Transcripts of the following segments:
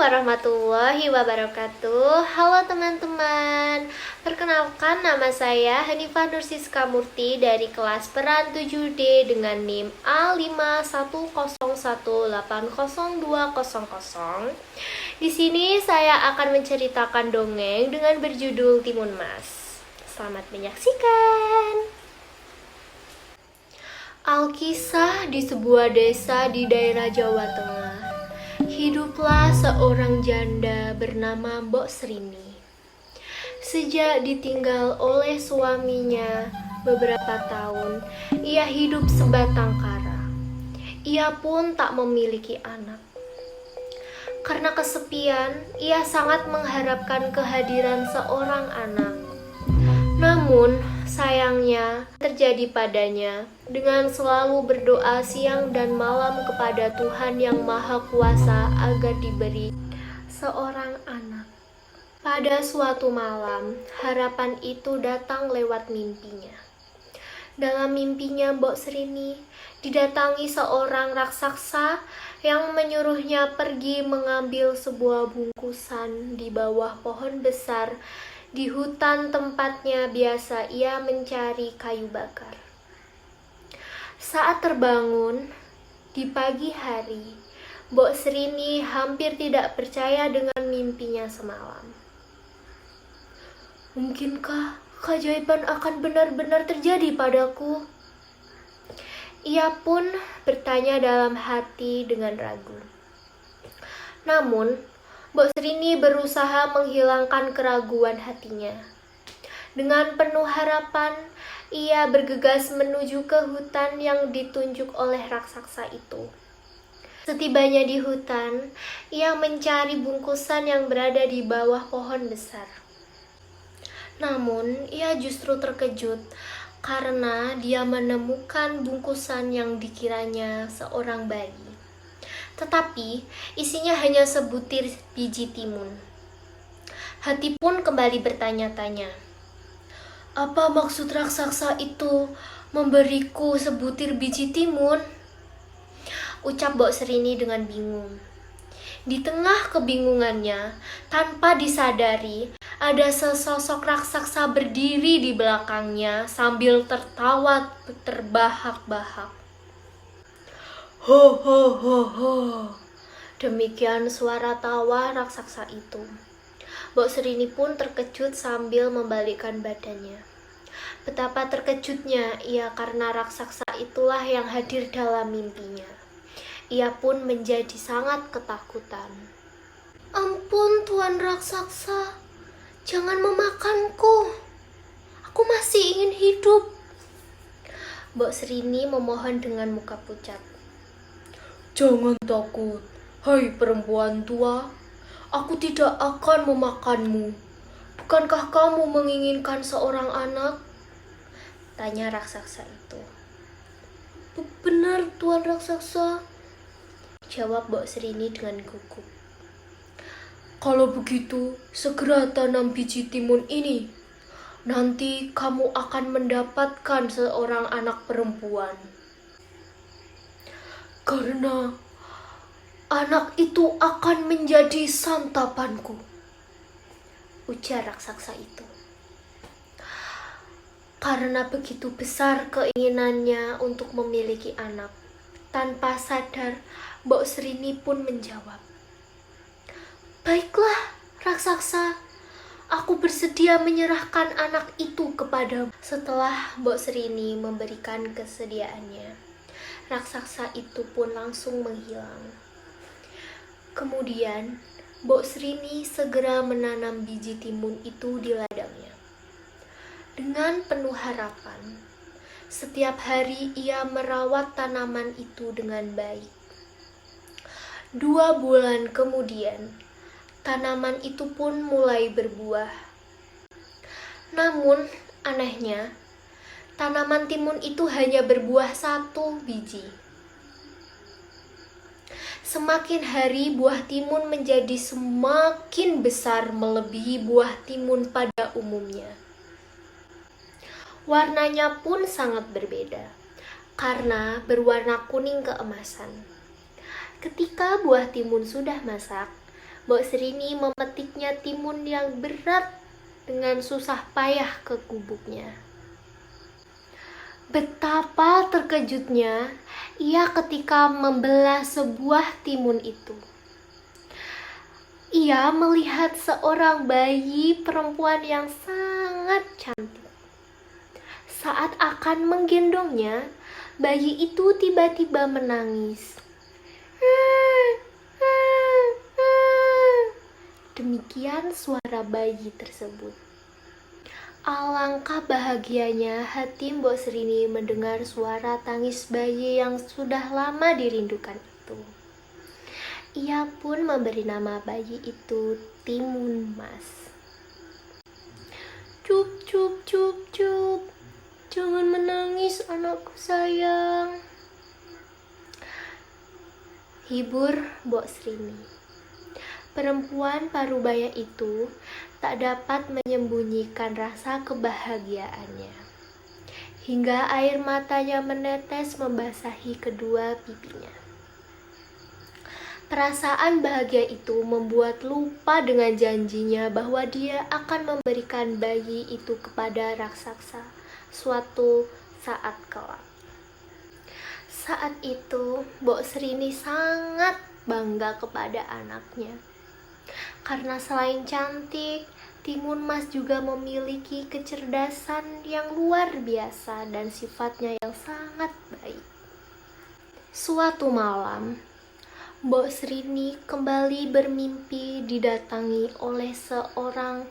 warahmatullahi wabarakatuh. Halo teman-teman. Perkenalkan, nama saya Hanifah Nursiska Murti dari kelas Peran 7D dengan NIM A5101802000. Di sini saya akan menceritakan dongeng dengan berjudul Timun Mas. Selamat menyaksikan. Alkisah di sebuah desa di daerah Jawa Tengah. Hiduplah seorang janda bernama Mbok Srini. Sejak ditinggal oleh suaminya beberapa tahun, ia hidup sebatang kara. Ia pun tak memiliki anak. Karena kesepian, ia sangat mengharapkan kehadiran seorang anak. Namun, sayangnya terjadi padanya dengan selalu berdoa siang dan malam kepada Tuhan yang Maha Kuasa agar diberi seorang anak. Pada suatu malam, harapan itu datang lewat mimpinya. Dalam mimpinya, Mbok Srini didatangi seorang raksasa yang menyuruhnya pergi mengambil sebuah bungkusan di bawah pohon besar di hutan tempatnya biasa ia mencari kayu bakar. Saat terbangun di pagi hari, Mbok Srini hampir tidak percaya dengan mimpinya semalam. Mungkinkah keajaiban akan benar-benar terjadi padaku? Ia pun bertanya dalam hati dengan ragu. Namun, Mbok Srini berusaha menghilangkan keraguan hatinya. Dengan penuh harapan, ia bergegas menuju ke hutan yang ditunjuk oleh raksasa itu. Setibanya di hutan, ia mencari bungkusan yang berada di bawah pohon besar. Namun, ia justru terkejut karena dia menemukan bungkusan yang dikiranya seorang bayi. Tetapi isinya hanya sebutir biji timun. Hati pun kembali bertanya-tanya, apa maksud raksasa itu memberiku sebutir biji timun? Ucap Mbok Srini dengan bingung. Di tengah kebingungannya, tanpa disadari, ada sesosok raksasa berdiri di belakangnya sambil tertawa terbahak-bahak. Ho ho ho ho. Demikian suara tawa raksasa itu. Mbok Srini pun terkejut sambil membalikkan badannya. Betapa terkejutnya ia karena raksasa itulah yang hadir dalam mimpinya. Ia pun menjadi sangat ketakutan. Ampun Tuan Raksasa, jangan memakanku. Aku masih ingin hidup. Mbok Srini memohon dengan muka pucat. Jangan takut, hai perempuan tua. Aku tidak akan memakanmu. Bukankah kamu menginginkan seorang anak? Tanya raksasa itu. Benar, Tuan Raksasa, jawab Mbok Srini dengan gugup. Kalau begitu, segera tanam biji timun ini. Nanti kamu akan mendapatkan seorang anak perempuan. Karena anak itu akan menjadi santapanku, ujar raksasa itu. Karena begitu besar keinginannya untuk memiliki anak, tanpa sadar Mbok Srini pun menjawab, baiklah raksasa, aku bersedia menyerahkan anak itu kepadamu. Setelah Mbok Srini memberikan kesediaannya, raksasa itu pun langsung menghilang. Kemudian, Mbok Srini segera menanam biji timun itu di ladangnya. Dengan penuh harapan, setiap hari ia merawat tanaman itu dengan baik. 2 bulan kemudian, tanaman itu pun mulai berbuah. Namun, anehnya, tanaman timun itu hanya berbuah 1 biji. Semakin hari buah timun menjadi semakin besar melebihi buah timun pada umumnya. Warnanya pun sangat berbeda, karena berwarna kuning keemasan. Ketika buah timun sudah masak, Mbok Serini memetiknya timun yang berat dengan susah payah ke gubuknya. Betapa terkejutnya ia ketika membelah sebuah timun itu. Ia melihat seorang bayi perempuan yang sangat cantik. Saat akan menggendongnya, bayi itu tiba-tiba menangis. Demikian suara bayi tersebut. Alangkah bahagianya hati Mbok Serini mendengar suara tangis bayi yang sudah lama dirindukan itu. Ia pun memberi nama bayi itu Timun Mas. Cup, cup, cup, cup. Jangan menangis anakku sayang. Hibur Mbok Serini. Perempuan parubaya itu tak dapat menyembunyikan rasa kebahagiaannya. Hingga air matanya menetes membasahi kedua pipinya. Perasaan bahagia itu membuat lupa dengan janjinya bahwa dia akan memberikan bayi itu kepada raksasa suatu saat kelak. Saat itu, Mbok Serini sangat bangga kepada anaknya. Karena selain cantik, Timun Mas juga memiliki kecerdasan yang luar biasa dan sifatnya yang sangat baik. Suatu malam, Mbok Serini kembali bermimpi didatangi oleh seorang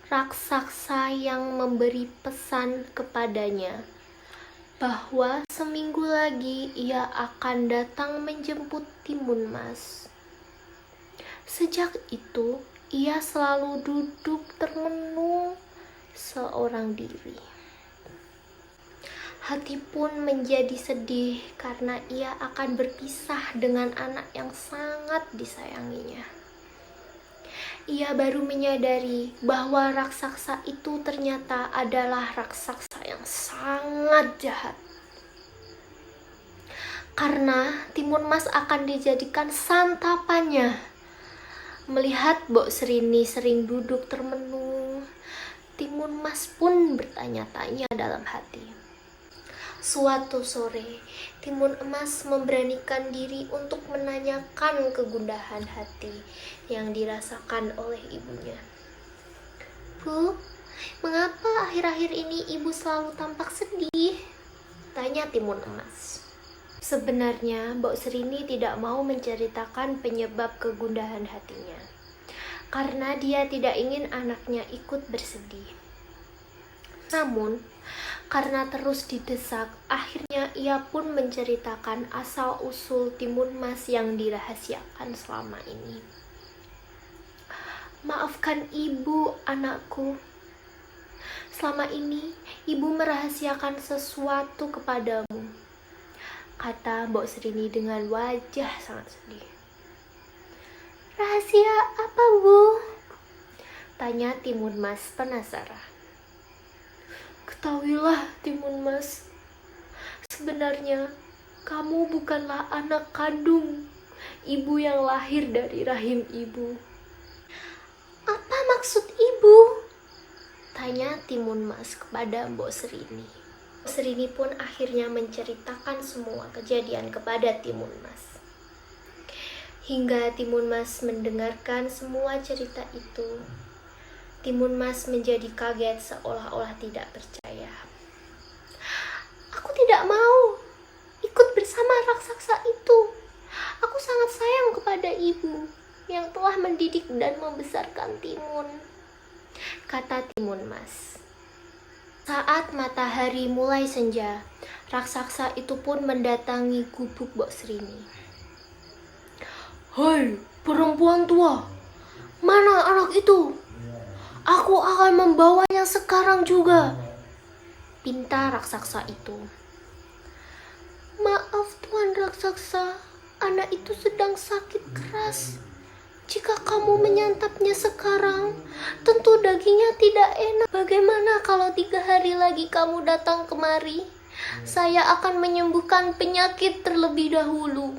raksasa yang memberi pesan kepadanya bahwa seminggu lagi ia akan datang menjemput Timun Mas. Sejak itu, ia selalu duduk termenung seorang diri. Hati pun menjadi sedih karena ia akan berpisah dengan anak yang sangat disayanginya. Ia baru menyadari bahwa raksasa itu ternyata adalah raksasa yang sangat jahat. Karena Timun Mas akan dijadikan santapannya. Melihat Mbok Serini sering duduk termenung, Timun Mas pun bertanya-tanya dalam hati. Suatu sore, Timun Emas memberanikan diri untuk menanyakan kegundahan hati yang dirasakan oleh ibunya. Bu, mengapa akhir-akhir ini ibu selalu tampak sedih? Tanya Timun Emas. Sebenarnya, Mbok Serini tidak mau menceritakan penyebab kegundahan hatinya, karena dia tidak ingin anaknya ikut bersedih. Namun, karena terus didesak, akhirnya ia pun menceritakan asal-usul Timun Mas yang dirahasiakan selama ini. Maafkan ibu, anakku. Selama ini, ibu merahasiakan sesuatu kepadamu, kata Mbok Serini dengan wajah sangat sedih. Rahasia apa, Bu? Tanya Timun Mas penasaran. Ketahuilah, Timun Mas, sebenarnya kamu bukanlah anak kandung ibu yang lahir dari rahim ibu. Apa maksud ibu? Tanya Timun Mas kepada Mbok Serini. Mbok Serini pun akhirnya menceritakan semua kejadian kepada Timun Mas. Hingga Timun Mas mendengarkan semua cerita itu, Timun Mas menjadi kaget seolah-olah tidak percaya. Aku tidak mau ikut bersama raksasa itu. Aku sangat sayang kepada ibu yang telah mendidik dan membesarkan Timun, kata Timun Mas. Saat matahari mulai senja, raksasa itu pun mendatangi gubuk Mbok Serini. Hai, perempuan tua, mana anak itu? Aku akan membawanya sekarang juga, pinta raksasa itu. Maaf Tuan Raksasa, anak itu sedang sakit keras. Jika kamu menyantapnya sekarang, tentu dagingnya tidak enak. Bagaimana kalau 3 hari lagi kamu datang kemari? Saya akan menyembuhkan penyakit terlebih dahulu,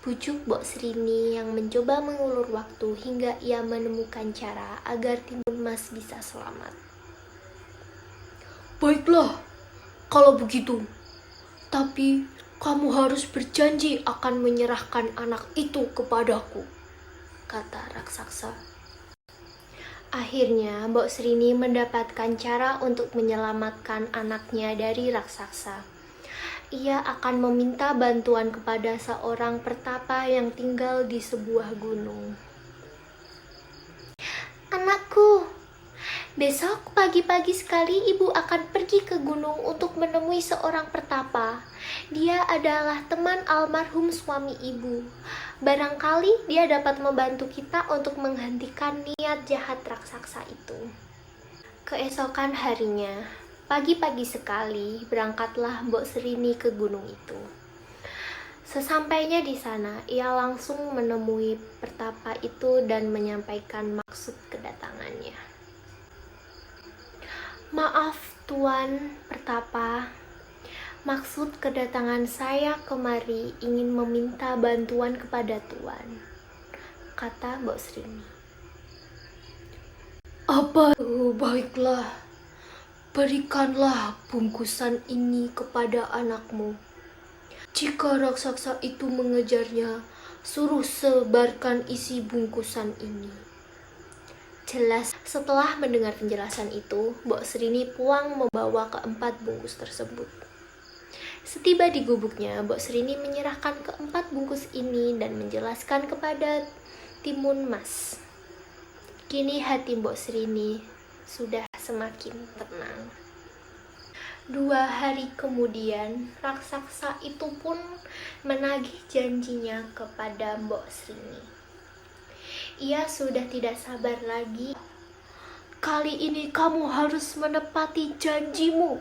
Pucuk Mbok Srini yang mencoba mengulur waktu hingga ia menemukan cara agar Timun Mas bisa selamat. Baiklah, kalau begitu. Tapi kamu harus berjanji akan menyerahkan anak itu kepadaku, kata raksasa. Akhirnya Mbok Srini mendapatkan cara untuk menyelamatkan anaknya dari raksasa. Ia akan meminta bantuan kepada seorang pertapa yang tinggal di sebuah gunung. Anakku, besok pagi-pagi sekali ibu akan pergi ke gunung untuk menemui seorang pertapa. Dia adalah teman almarhum suami ibu. Barangkali dia dapat membantu kita untuk menghentikan niat jahat raksasa itu. Keesokan harinya, pagi-pagi sekali berangkatlah Mbok Srini ke gunung itu. Sesampainya di sana, ia langsung menemui pertapa itu dan menyampaikan maksud kedatangannya. Maaf Tuan Pertapa, maksud kedatangan saya kemari ingin meminta bantuan kepada Tuan, kata Mbok Srini. Apa? Baiklah. Berikanlah bungkusan ini kepada anakmu. Jika raksasa itu mengejarnya, suruh sebarkan isi bungkusan ini. Jelas setelah mendengar penjelasan itu, Mbok Srini pulang membawa keempat bungkus tersebut. Setiba di gubuknya, Mbok Srini menyerahkan keempat bungkus ini dan menjelaskan kepada Timun Mas. Kini hati Mbok Srini sudah semakin tenang. 2 hari kemudian, raksasa itu pun menagih janjinya kepada Mbok Srini. Ia sudah tidak sabar lagi. Kali ini kamu harus menepati janjimu.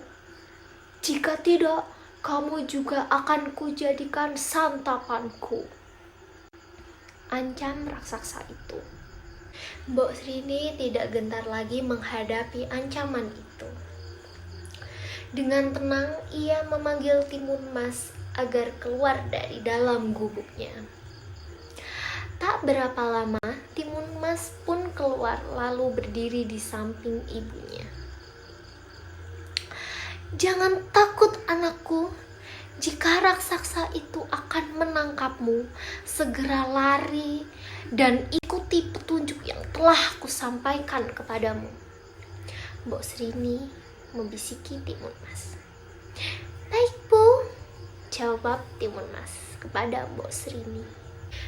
Jika tidak, kamu juga akan kujadikan santapanku, ancam raksasa itu. Mbok Srini tidak gentar lagi menghadapi ancaman itu. Dengan tenang, ia memanggil Timun Mas agar keluar dari dalam gubuknya. Tak berapa lama, Timun Mas pun keluar lalu berdiri di samping ibunya. Jangan takut anakku, jika raksasa itu akan menangkapmu, segera lari dan ikuti petunjuk yang telah kusampaikan kepadamu, Mbok Srini membisiki Timun Mas. Baik Bu, jawab Timun Mas kepada Mbok Srini.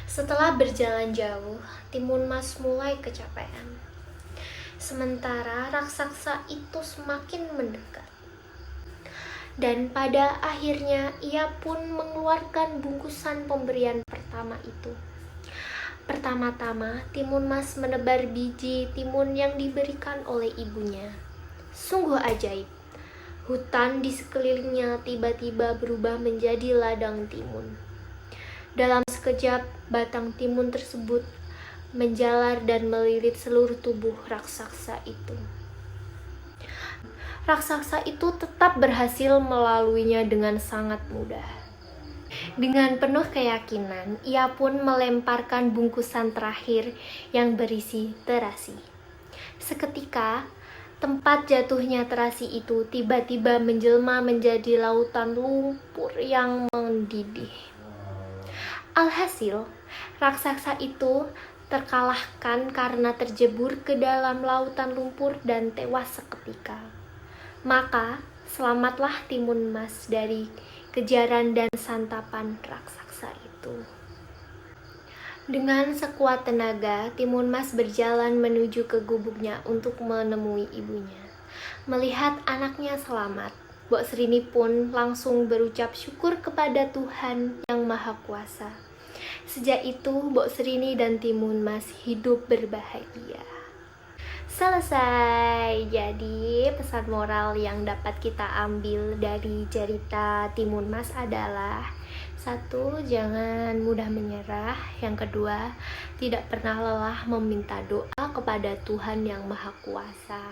Setelah berjalan jauh, Timun Mas mulai kecapean. Sementara raksasa itu semakin mendekat. Dan pada akhirnya ia pun mengeluarkan bungkusan pemberian pertama itu. Pertama-tama, Timun Mas menebar biji timun yang diberikan oleh ibunya. Sungguh ajaib. Hutan di sekelilingnya tiba-tiba berubah menjadi ladang timun. Dalam sekejap, batang timun tersebut menjalar dan melilit seluruh tubuh raksasa itu. Raksasa itu tetap berhasil melaluinya dengan sangat mudah. Dengan penuh keyakinan, ia pun melemparkan bungkusan terakhir yang berisi terasi. Seketika, tempat jatuhnya terasi itu tiba-tiba menjelma menjadi lautan lumpur yang mendidih. Alhasil, raksasa itu terkalahkan karena terjebur ke dalam lautan lumpur dan tewas seketika. Maka, selamatlah Timun Mas dari kejaran dan santapan raksasa itu. Dengan sekuat tenaga, Timun Mas berjalan menuju ke gubuknya untuk menemui ibunya. Melihat anaknya selamat, Mbok Srini pun langsung berucap syukur kepada Tuhan Yang Maha Kuasa. Sejak itu, Mbok Srini dan Timun Mas hidup berbahagia. Selesai. Jadi pesan moral yang dapat kita ambil dari cerita Timun Mas adalah: 1. Jangan mudah menyerah. Yang kedua, tidak pernah lelah meminta doa kepada Tuhan Yang Maha Kuasa.